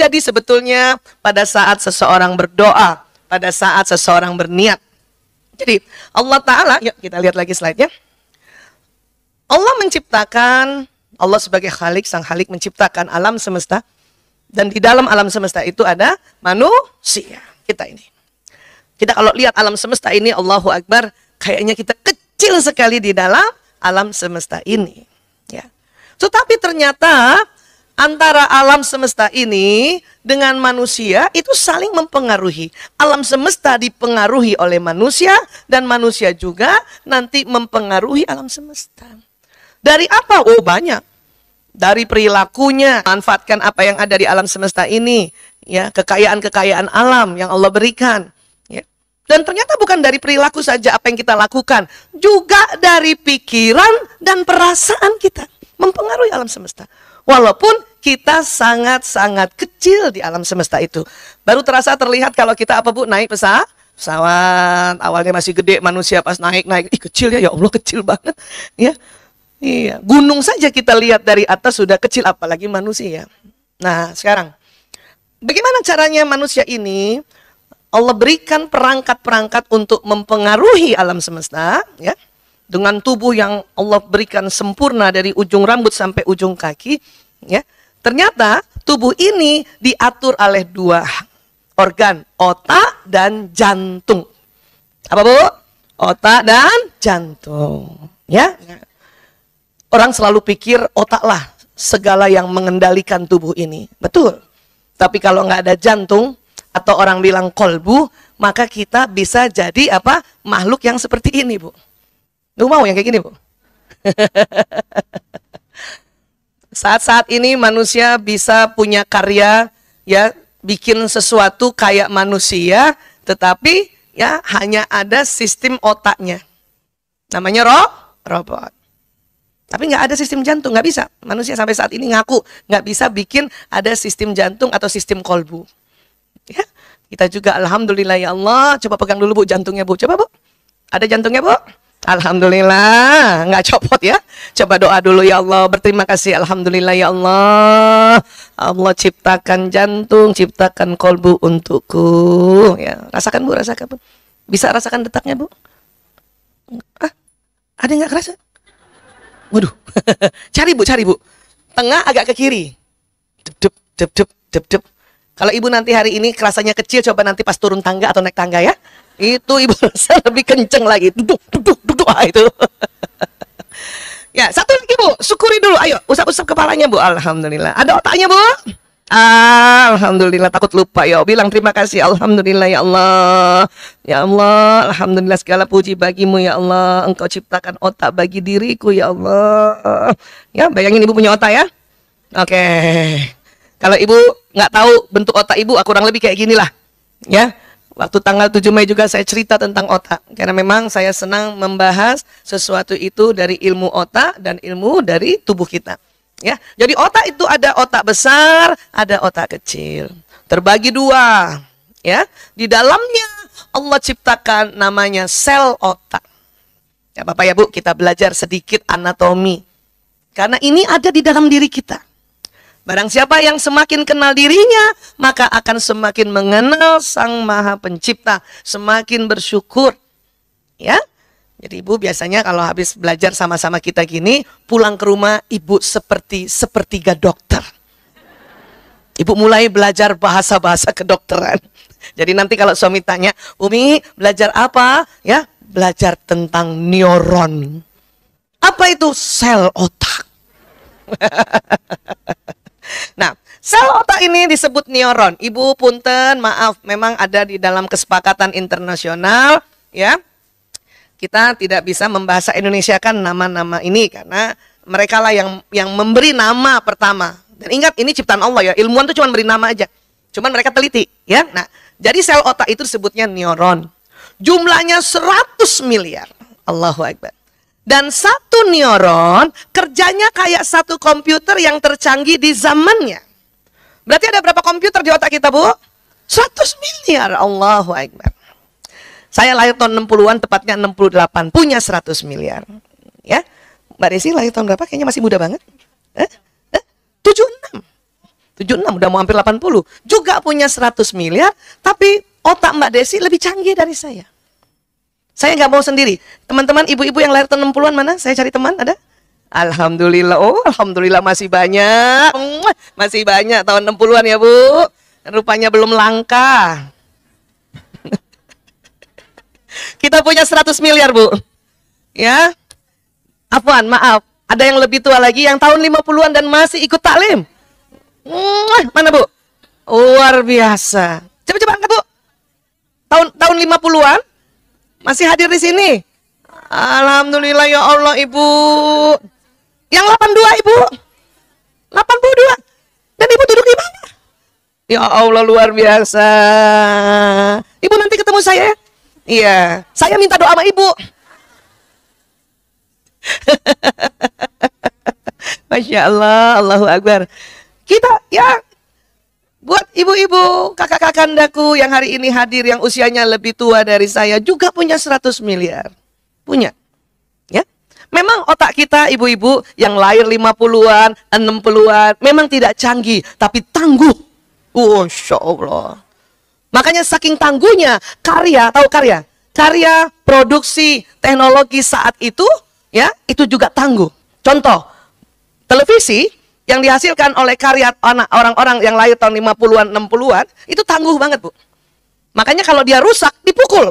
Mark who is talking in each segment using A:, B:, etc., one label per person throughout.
A: terjadi sebetulnya pada saat seseorang berdoa, pada saat seseorang berniat. Jadi Allah Ta'ala, yuk kita lihat lagi slide-nya. Allah menciptakan, Allah sebagai Khalik, Sang Khalik menciptakan alam semesta. Dan di dalam alam semesta itu ada manusia, kita ini. Kita kalau lihat alam semesta ini, Allahu Akbar, kayaknya kita kecil sekali di dalam alam semesta ini. Ya. Tetapi ternyata antara alam semesta ini dengan manusia itu saling mempengaruhi. Alam semesta dipengaruhi oleh manusia dan manusia juga nanti mempengaruhi alam semesta. Dari apa? Oh banyak. Dari perilakunya, manfaatkan apa yang ada di alam semesta ini, ya, kekayaan-kekayaan alam yang Allah berikan. Ya. Dan ternyata bukan dari perilaku saja apa yang kita lakukan, juga dari pikiran dan perasaan kita mempengaruhi alam semesta. Walaupun kita sangat-sangat kecil di alam semesta itu. Baru terasa terlihat kalau kita apa Bu? Naik pesawat. Awalnya masih gede, manusia pas naik. Ih kecil ya Allah kecil banget. Ya. Iya. Gunung saja kita lihat dari atas sudah kecil, apalagi manusia. Nah sekarang, bagaimana caranya manusia ini? Allah berikan perangkat-perangkat untuk mempengaruhi alam semesta. Ya. Dengan tubuh yang Allah berikan sempurna dari ujung rambut sampai ujung kaki. Ya. Ternyata tubuh ini diatur oleh dua organ, otak dan jantung. Apa Bu? Otak dan jantung. Ya. Orang selalu pikir otaklah segala yang mengendalikan tubuh ini. Betul. Tapi kalau nggak ada jantung atau orang bilang kolbu, maka kita bisa jadi apa? Makhluk yang seperti ini, Bu. Lu mau yang kayak gini, Bu? Saat-saat ini manusia bisa punya karya, ya, bikin sesuatu kayak manusia, tetapi ya hanya ada sistem otaknya. Namanya robot. Tapi nggak ada sistem jantung, nggak bisa. Manusia sampai saat ini ngaku nggak bisa bikin ada sistem jantung atau sistem kolbu. Ya, kita juga alhamdulillah ya Allah. Coba pegang dulu Bu jantungnya Bu. Coba Bu. Ada jantungnya Bu? Alhamdulillah, nggak copot ya. Coba doa dulu ya Allah. Berterima kasih alhamdulillah ya Allah. Allah ciptakan jantung, ciptakan kolbu untukku. Ya, rasakan Bu, rasakan Bu. Bisa rasakan detaknya Bu? Ah, ada nggak kerasa? Waduh, cari Bu. Tengah agak ke kiri. Dep. Kalau Ibu nanti hari ini kerasanya kecil, coba nanti pas turun tangga atau naik tangga ya. Itu Ibu rasa lebih kenceng lagi. Duduk. Itu. Ya, satu lagi Bu, syukuri dulu. Ayo, usap-usap kepalanya Bu. Alhamdulillah. Ada otaknya Bu? Alhamdulillah, takut lupa ya. Bilang terima kasih. Alhamdulillah ya Allah. Ya Allah, alhamdulillah segala puji bagimu ya Allah. Engkau ciptakan otak bagi diriku ya Allah. Ya, bayangin Ibu punya otak ya. Oke. Kalau Ibu nggak tahu bentuk otak Ibu, kurang lebih kayak gini lah. Ya. Waktu tanggal 7 Mei juga saya cerita tentang otak. Karena memang saya senang membahas sesuatu itu dari ilmu otak dan ilmu dari tubuh kita. Ya, jadi otak itu ada otak besar, ada otak kecil. Terbagi dua. Ya, di dalamnya Allah ciptakan namanya sel otak. Ya Bapak ya Bu, kita belajar sedikit anatomi. Karena ini ada di dalam diri kita. Barang siapa yang semakin kenal dirinya, maka akan semakin mengenal Sang Maha Pencipta, semakin bersyukur. Ya. Jadi Ibu biasanya kalau habis belajar sama-sama kita gini, pulang ke rumah Ibu seperti sepertiga dokter. Ibu mulai belajar bahasa-bahasa kedokteran. Jadi nanti kalau suami tanya, Umi belajar apa? Ya, belajar tentang neuron. Apa itu? Sel otak. Nah, sel otak ini disebut neuron. Ibu punten, maaf, memang ada di dalam kesepakatan internasional, ya. Kita tidak bisa membahasa Indonesia kan nama-nama ini karena mereka lah yang memberi nama pertama. Dan ingat ini ciptaan Allah ya, ilmuwan itu cuma beri nama aja. Cuman mereka teliti, ya. Nah, jadi sel otak itu disebutnya neuron. Jumlahnya 100 miliar. Allahu Akbar. Dan satu neuron kerjanya kayak satu komputer yang tercanggih di zamannya. Berarti ada berapa komputer di otak kita, Bu? 100 miliar. Allahu Akbar. Saya lahir tahun 60-an, tepatnya 68, punya 100 miliar. Ya, Mbak Desi lahir tahun berapa? Kayaknya masih muda banget. 76. 76, udah mau hampir 80. Juga punya 100 miliar, tapi otak Mbak Desi lebih canggih dari saya. Saya nggak mau sendiri. Teman-teman ibu-ibu yang lahir tahun 60-an mana? Saya cari teman, ada? Alhamdulillah. Oh, alhamdulillah masih banyak. Masih banyak tahun 60-an ya, Bu. Rupanya belum langka. Kita punya 100 miliar, Bu. Ya. Afwan, maaf. Ada yang lebih tua lagi yang tahun 50-an dan masih ikut taklim. Mana, Bu? Luar biasa. Coba-coba angkat, Bu. Tahun 50-an masih hadir di sini. Alhamdulillah ya Allah, Ibu. Yang 82, Ibu. 82. Dan Ibu duduk di mana? Ya Allah, luar biasa. Ibu nanti ketemu saya. Iya, saya minta doa sama Ibu. Masya Allah, Allahu Akbar. Kita ya, buat ibu-ibu, kakak-kakandaku yang hari ini hadir, yang usianya lebih tua dari saya, juga punya 100 miliar. Punya. Ya. Memang otak kita, ibu-ibu, yang lahir 50-an, 60-an, memang tidak canggih, tapi tangguh. Masya Allah. Makanya saking tangguhnya, karya, tahu karya? Karya, produksi, teknologi saat itu, ya, itu juga tangguh. Contoh, televisi yang dihasilkan oleh karya orang-orang yang lahir tahun 50-an, 60-an, itu tangguh banget, Bu. Makanya kalau dia rusak, dipukul.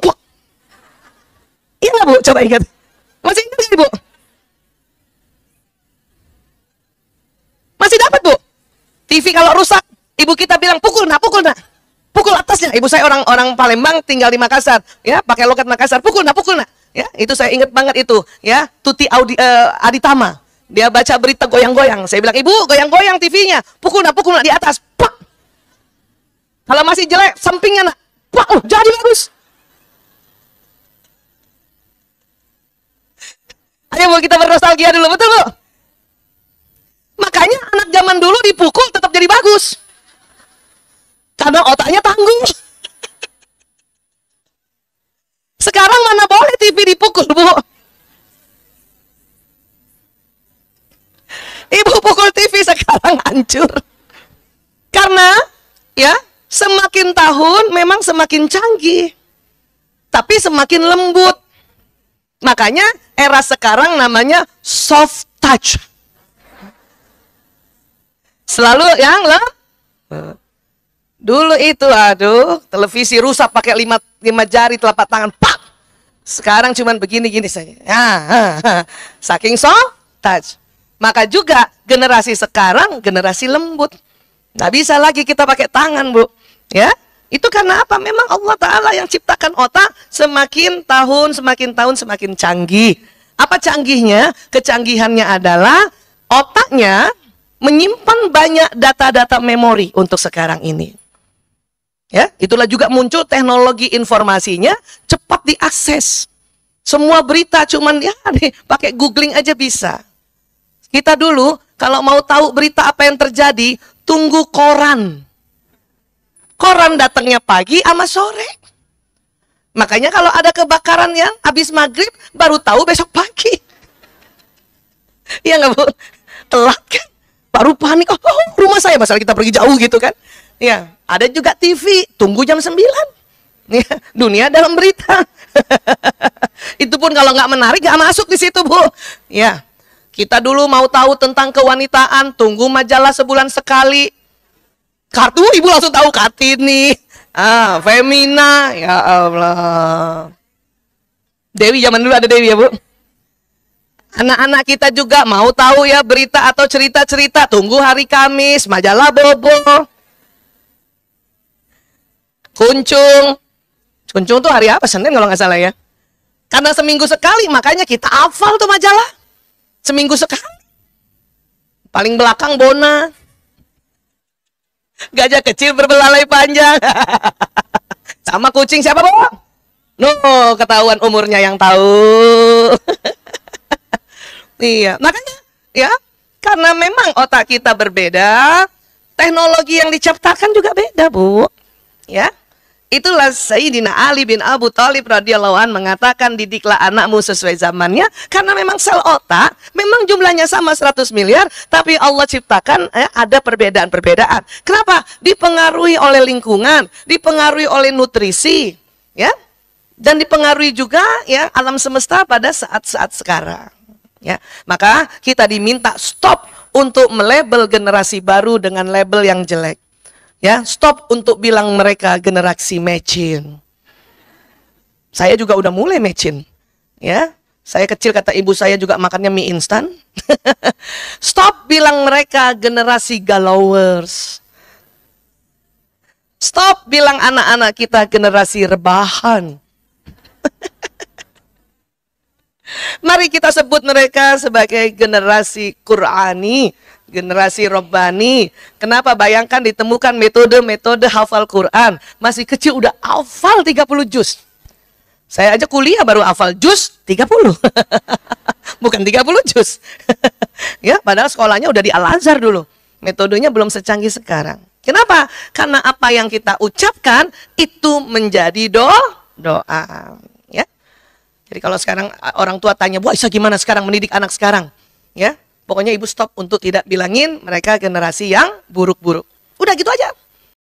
A: Iya nggak, Bu? Coba ingat. Masih ingat nggak, Bu? Masih dapat, Bu? TV kalau rusak, ibu kita bilang, pukul nak, pukul nak. Pukul atasnya. Ibu saya orang Palembang, tinggal di Makassar, ya, pakai logat Makassar. Pukul nak, pukul nak. Ya, itu saya ingat banget itu, ya. Tuti Aditama. Dia baca berita goyang-goyang. Saya bilang, Ibu, goyang-goyang TV-nya. Pukul nak di atas. Pak. Kalau masih jelek, sampingnya nak. Pak, jadi bagus. Ayo, Bu, kita bernostalgia dulu, betul, Bu? Makanya anak zaman dulu dipukul tetap jadi bagus. Karena otaknya tangguh. Sekarang mana boleh TV dipukul, Bu? Ibu pukul TV sekarang hancur. Karena, ya, semakin tahun memang semakin canggih. Tapi semakin lembut. Makanya era sekarang namanya soft touch. Selalu yang dulu itu, aduh, televisi rusak pakai 5 jari telapak tangan, pak. Sekarang cuman begini-gini saja. Saking soft touch. Maka juga generasi sekarang generasi lembut. Nggak bisa lagi kita pakai tangan, Bu. Ya, itu karena apa? Memang Allah Ta'ala yang ciptakan otak semakin tahun semakin canggih. Apa canggihnya? Kecanggihannya adalah otaknya menyimpan banyak data-data memori untuk sekarang ini. Ya, itulah juga muncul teknologi informasinya cepat diakses. Semua berita cuman ya pakai googling aja bisa. Kita dulu kalau mau tahu berita apa yang terjadi, tunggu koran. Koran datangnya pagi sama sore. Makanya kalau ada kebakaran yang habis maghrib baru tahu besok pagi. Iya nggak, Bu? Telat kan? Baru panik, oh rumah saya, masalah kita pergi jauh gitu kan. Ya, ada juga TV, tunggu jam 9. Ya, dunia dalam berita. Itu pun kalau nggak menarik, nggak masuk di situ, Bu. Ya, kita dulu mau tahu tentang kewanitaan, tunggu majalah sebulan sekali. Kartu, Ibu langsung tahu Kartini, Femina, ya Allah. Dewi, zaman dulu ada Dewi ya, Bu. Anak-anak kita juga mau tahu ya berita atau cerita-cerita, tunggu hari Kamis, majalah Bobo. Kuncung tuh hari apa? Senin kalau nggak salah ya. Karena seminggu sekali, makanya kita hafal tuh majalah. Seminggu sekali. Paling belakang Bona. Gajah kecil berbelalai panjang. Sama kucing siapa, Bu? No, ketahuan umurnya yang tahu. Iya, makanya ya, karena memang otak kita berbeda, teknologi yang diciptakan juga beda, Bu. Ya. Itulah Sayyidina Ali bin Abu Thalib radhiyallahu an mengatakan, didiklah anakmu sesuai zamannya, karena memang sel otak memang jumlahnya sama 100 miliar, tapi Allah ciptakan ada perbedaan-perbedaan. Kenapa? Dipengaruhi oleh lingkungan, dipengaruhi oleh nutrisi, ya, dan dipengaruhi juga ya alam semesta pada saat-saat sekarang. Ya, maka kita diminta stop untuk melabel generasi baru dengan label yang jelek. Ya, stop untuk bilang mereka generasi mecin. Saya juga udah mulai mecin. Ya, saya kecil kata ibu saya juga makannya mie instan. Stop bilang mereka generasi galauers. Stop bilang anak-anak kita generasi rebahan. Mari kita sebut mereka sebagai generasi Qur'ani, generasi Rabbani. Kenapa? Bayangkan ditemukan metode-metode hafal Quran. Masih kecil udah hafal 30 juz. Saya aja kuliah baru hafal juz 30. Bukan 30 juz. Ya, padahal sekolahnya udah di Al-Azhar dulu. Metodenya belum secanggih sekarang. Kenapa? Karena apa yang kita ucapkan itu menjadi doa. Ya. Jadi kalau sekarang orang tua tanya, "Bu Aisyah gimana sekarang mendidik anak sekarang?" Ya. Pokoknya ibu stop untuk tidak bilangin mereka generasi yang buruk-buruk. Udah gitu aja.